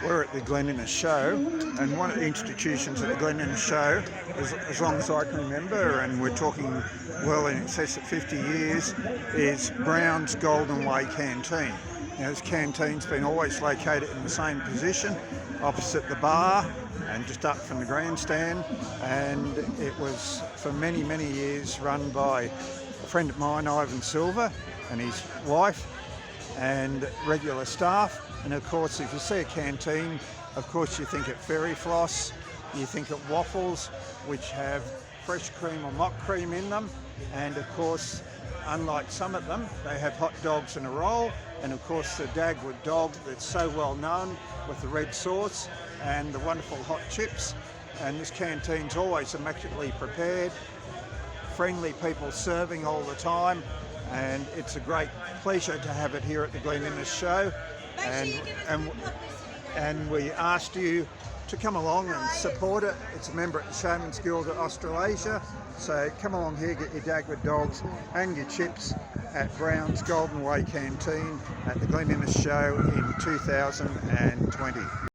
We're at the Glen Innes Show, and one of the institutions at the Glen Innes Show, as long as I can remember, and we're talking well in excess of 50 years, is Brown's Golden Way Canteen. Now, this canteen's been always located in the same position, opposite the bar and just up from the grandstand, and it was for many, many years run by a friend of mine, Ivan Silver, and his wife, and regular staff. And of course, if you see a canteen, of course you think of fairy floss, you think of waffles, which have fresh cream or mock cream in them, and of course, unlike some of them, they have hot dogs and a roll, and of course the Dagwood dog that's so well known with the red sauce and the wonderful hot chips. And this canteen's always immaculately prepared, friendly people serving all the time, and it's a great pleasure to have it here at the Glen Innes Show. And we asked you to come along and support it. It's a member at the Showman's Guild of Australasia, so come along here, get your Dagwood dogs and your chips at Brown's Golden Way Canteen at the Glen Innes Show in 2020.